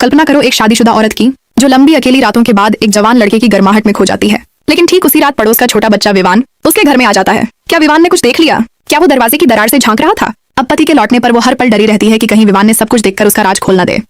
कल्पना करो एक शादीशुदा औरत की जो लंबी अकेली रातों के बाद एक जवान लड़के की गर्माहट में खो जाती है। लेकिन ठीक उसी रात पड़ोस का छोटा बच्चा विवान उसके घर में आ जाता है। क्या विवान ने कुछ देख लिया? क्या वो दरवाजे की दरार से झांक रहा था? अब पति के लौटने पर वो हर पल डरी रहती है कि कहीं विवान ने सब कुछ देखकर उसका राज खोल न दे।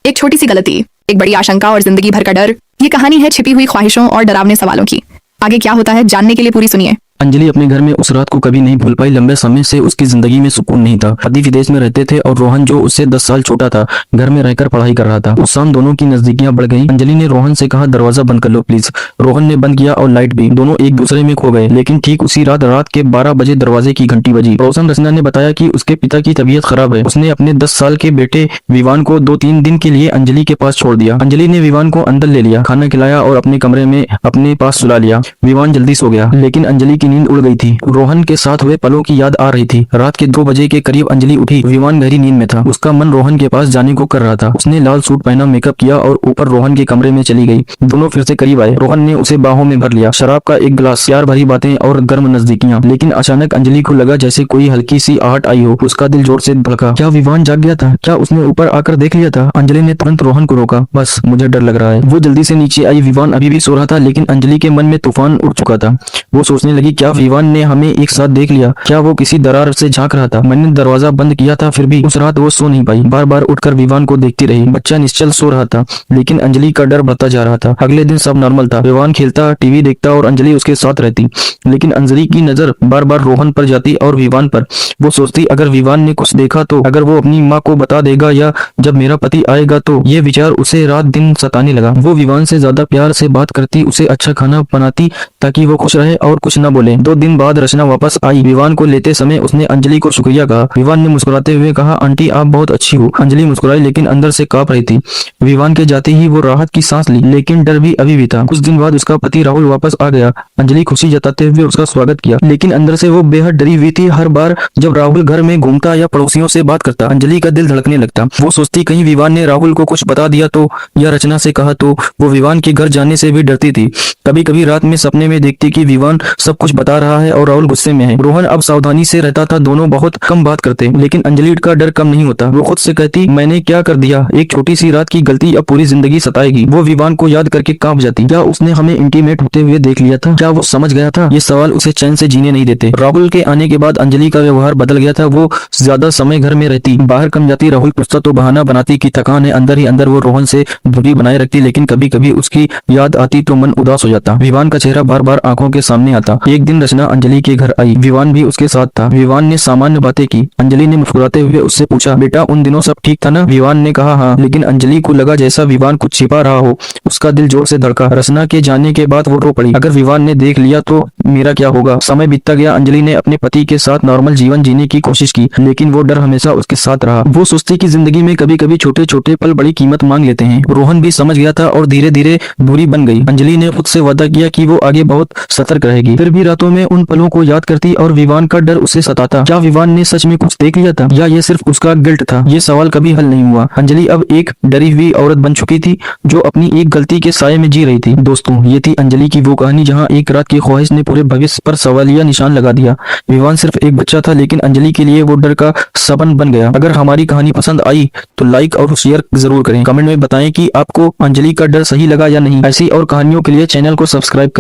एक छोटी सी गलती, एक बड़ी आशंका और जिंदगी भर का डर। ये कहानी है छिपी हुई ख्वाहिशों और डरावने सवालों की। आगे क्या होता है जानने के लिए पूरी सुनिए। अंजलि अपने घर में उस रात को कभी नहीं भूल पाई। लंबे समय से उसकी जिंदगी में सुकून नहीं था। पति विदेश में रहते थे और रोहन जो उससे 10 साल छोटा था घर में रहकर पढ़ाई कर रहा था। उस शाम दोनों की नजदीकियां बढ़ गई। अंजलि ने रोहन से कहा, दरवाजा बंद कर लो प्लीज। रोहन ने बंद किया और लाइट भी। दोनों एक दूसरे में खो गए। लेकिन ठीक उसी रात के 12 बजे दरवाजे की घंटी बजी। रोशन रचना ने बताया कि उसके पिता की तबीयत खराब है। उसने अपने 10 साल के बेटे विवान को 2-3 दिन के लिए अंजलि के पास छोड़ दिया। अंजलि ने विवान को अंदर ले लिया, खाना खिलाया और अपने कमरे में अपने पास सुला लिया। विवान जल्दी सो गया, लेकिन अंजलि की नींद उड़ गई थी। रोहन के साथ हुए पलों की याद आ रही थी। रात के 2 बजे के करीब अंजलि उठी। विवान गहरी नींद में था। उसका मन रोहन के पास जाने को कर रहा था। उसने लाल सूट पहना, मेकअप किया और ऊपर रोहन के कमरे में चली गई। दोनों फिर से करीब आए। रोहन ने उसे बाहों में भर लिया। शराब का एक गिलास, प्यार भरी बातें और गर्म नजदीकियां। लेकिन अचानक अंजलि को लगा जैसे कोई हल्की सी आहट आई हो। उसका दिल जोर से धड़का। क्या विवान जाग गया था? क्या उसने ऊपर आकर देख लिया था? अंजलि ने तुरंत रोहन को रोका। बस मुझे डर लग रहा है। वो जल्दी से नीचे आई। विवान अभी भी सो रहा था, लेकिन अंजलि के मन में तूफान उठ चुका था। वो सोचने लगी, क्या विवान ने हमें एक साथ देख लिया? क्या वो किसी दरार से झांक रहा था? मैंने दरवाजा बंद किया था, फिर भी उस रात वो सो नहीं पाई। बार बार उठकर विवान को देखती रही। बच्चा निश्चल सो रहा था, लेकिन अंजलि का डर बढ़ता जा रहा था। अगले दिन सब नॉर्मल था। विवान खेलता, टीवी देखता और अंजलि उसके साथ रहती। लेकिन अंजलि की नजर बार बार रोहन पर जाती और विवान पर। वो सोचती, अगर विवान ने कुछ देखा तो, अगर वो अपनी माँ को बता देगा या जब मेरा पति आएगा तो। ये विचार उसे रात दिन सताने लगा। वो विवान से ज्यादा प्यार से बात करती, उसे अच्छा खाना बनाती ताकि वो खुश रहे और कुछ न बोले। 2 दिन बाद रचना वापस आई। विवान को लेते समय उसने अंजलि को शुक्रिया कहा। विवान ने मुस्कुराते हुए कहा, आंटी आप बहुत अच्छी हो। अंजलि मुस्कुराई, लेकिन अंदर से कांप रही थी। विवान के जाते ही वो राहत की सांस ली, लेकिन डर भी अभी भी था। कुछ दिन बाद उसका पति राहुल वापस आ गया। अंजलि खुशी जताते हुए उसका स्वागत किया, लेकिन अंदर से वो बेहद डरी हुई थी। हर बार जब राहुल घर में घूमता या पड़ोसियों से बात करता, अंजलि का दिल धड़कने लगता। वो सोचती, कहीं विवान ने राहुल को कुछ बता दिया तो, या रचना से कहा तो। वो विवान के घर जाने से भी डरती थी। कभी कभी रात में सपने में देखती कि विवान सब कुछ बता रहा है और राहुल गुस्से में है। रोहन अब सावधानी से रहता था। दोनों बहुत कम बात करते, लेकिन अंजलि का डर कम नहीं होता। वो खुद से कहती, मैंने क्या कर दिया? एक छोटी सी रात की गलती अब पूरी जिंदगी सताएगी। वो विवान को याद करके कांप जाती। क्या उसने हमें इंटीमेट होते हुए देख लिया था? क्या वो समझ गया था? ये सवाल उसे चैन से जीने नहीं देते। राहुल के आने के बाद अंजलि का व्यवहार बदल गया था। वो ज्यादा समय घर में रहती, बाहर कम जाती। राहुल पूछता तो बहाना बनाती कि थकान है। अंदर ही अंदर वो रोहन से दूरी बनाए रखती, लेकिन कभी कभी उसकी याद आती तो मन उदास हो जाता। विवान का चेहरा बार बार आंखों के सामने आता। एक दिन रचना अंजलि के घर आई। विवान भी उसके साथ था। विवान ने सामान्य बातें की। अंजलि ने मुस्कुराते हुए उससे पूछा, बेटा उन दिनों सब ठीक था ना? विवान ने कहा, हाँ। लेकिन अंजलि को लगा जैसा विवान कुछ छिपा रहा हो। उसका दिल जोर से धड़का। रचना के जाने के बाद वो रो पड़ी। अगर विवान ने देख लिया तो मेरा क्या होगा? समय बीतता गया। अंजलि ने अपने पति के साथ नॉर्मल जीवन जीने की कोशिश की, लेकिन वो डर हमेशा उसके साथ रहा। वो सोचती कि जिंदगी में कभी कभी छोटे छोटे पल बड़ी कीमत मांग लेते हैं। रोहन भी समझ गया था और धीरे धीरे दूरी बन गई। अंजलि ने खुद से वादा किया कि वो आगे बहुत सतर्क रहेगी। फिर भी रातों में उन पलों को याद करती और विवान का डर उसे सताता। क्या विवान ने सच में कुछ देख लिया था, या ये सिर्फ उसका गिल्ट था? ये सवाल कभी हल नहीं हुआ। अंजलि अब एक डरी हुई औरत बन चुकी थी, जो अपनी एक गलती के साये में जी रही थी। दोस्तों, ये थी अंजलि की वो कहानी जहां एक रात की ख्वाहिश ने पूरे भविष्य पर सवालिया निशान लगा दिया। विवान सिर्फ एक बच्चा था, लेकिन अंजलि के लिए वो डर का सबन बन गया। अगर हमारी कहानी पसंद आई तो लाइक और शेयर जरूर करें। कमेंट में बताएं कि आपको अंजलि का डर सही लगा या नहीं। ऐसी और कहानियों के लिए चैनल को सब्सक्राइब करें।